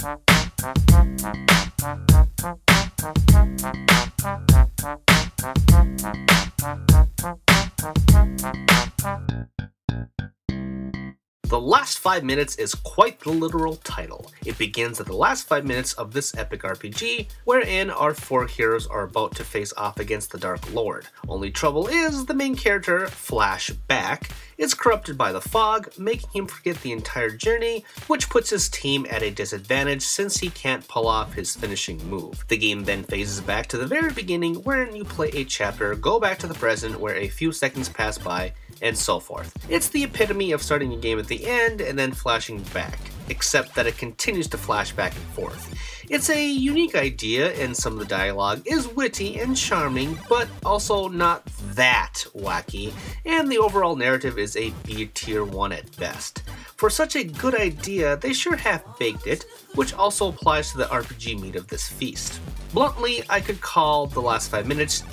The last 5 minutes is quite the literal title. It begins at the last 5 minutes of this epic RPG, wherein our 4 heroes are about to face off against the Dark Lord. Only trouble is, the main character, Flashback, is corrupted by the fog, making him forget the entire journey, which puts his team at a disadvantage since he can't pull off his finishing move. The game then phases back to the very beginning, wherein you play a chapter, go back to the present where a few seconds pass by, and so forth. It's the epitome of starting a game at the end and then flashing back, except that it continues to flash back and forth. It's a unique idea, and some of the dialogue is witty and charming, but also not that wacky, and the overall narrative is a B tier 1 at best. For such a good idea, they sure have baked it, which also applies to the RPG meat of this feast. Bluntly, I could call the last 5 minutes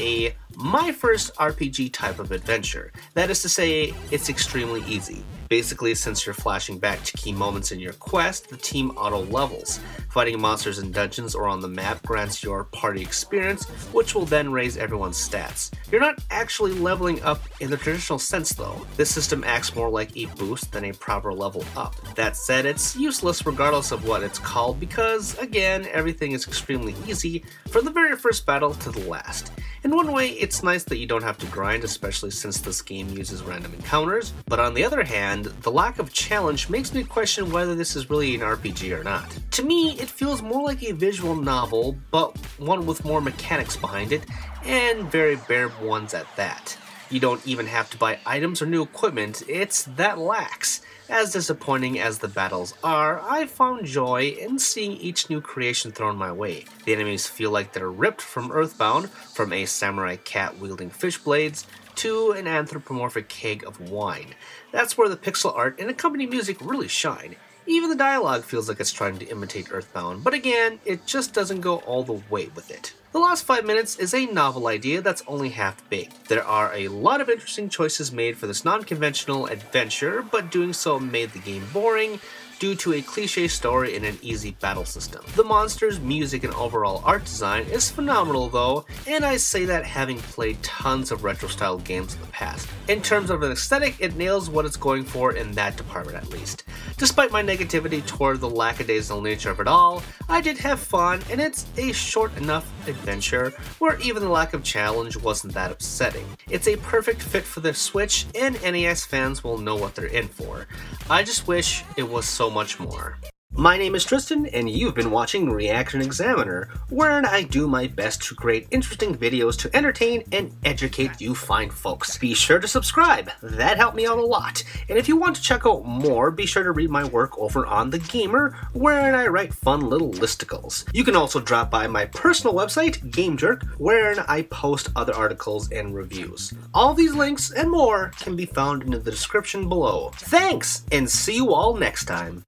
my first RPG type of adventure. That is to say, it's extremely easy. Basically, since you're flashing back to key moments in your quest, the team auto-levels. Fighting monsters in dungeons or on the map grants your party experience, which will then raise everyone's stats. You're not actually leveling up in the traditional sense though. This system acts more like a boost than a proper level up. That said, it's useless regardless of what it's called because, again, everything is extremely easy from the very first battle to the last. In one way, it's nice that you don't have to grind, especially since this game uses random encounters, but on the other hand, the lack of challenge makes me question whether this is really an RPG or not. To me, it feels more like a visual novel, but one with more mechanics behind it, and very bare ones at that. You don't even have to buy items or new equipment, it's that lax. As disappointing as the battles are, I found joy in seeing each new creation thrown my way. The enemies feel like they're ripped from Earthbound, from a samurai cat wielding fish blades, to an anthropomorphic keg of wine. That's where the pixel art and accompanying music really shine. Even the dialogue feels like it's trying to imitate Earthbound, but again, it just doesn't go all the way with it. The last 5 minutes is a novel idea that's only half baked. There are a lot of interesting choices made for this non-conventional adventure, but doing so made the game boring due to a cliche story and an easy battle system. The monsters, music, and overall art design is phenomenal though, and I say that having played tons of retro-style games in the past. In terms of an aesthetic, it nails what it's going for in that department at least. Despite my negativity toward the lackadaisical nature of it all, I did have fun, and it's a short enough adventure where even the lack of challenge wasn't that upsetting. It's a perfect fit for the Switch, and NES fans will know what they're in for. I just wish it was so much more. My name is Tristan, and you've been watching ReActionExaminer, wherein I do my best to create interesting videos to entertain and educate you fine folks. Be sure to subscribe, that helped me out a lot. And if you want to check out more, be sure to read my work over on The Gamer, wherein I write fun little listicles. You can also drop by my personal website, GameJerk, wherein I post other articles and reviews. All these links and more can be found in the description below. Thanks, and see you all next time.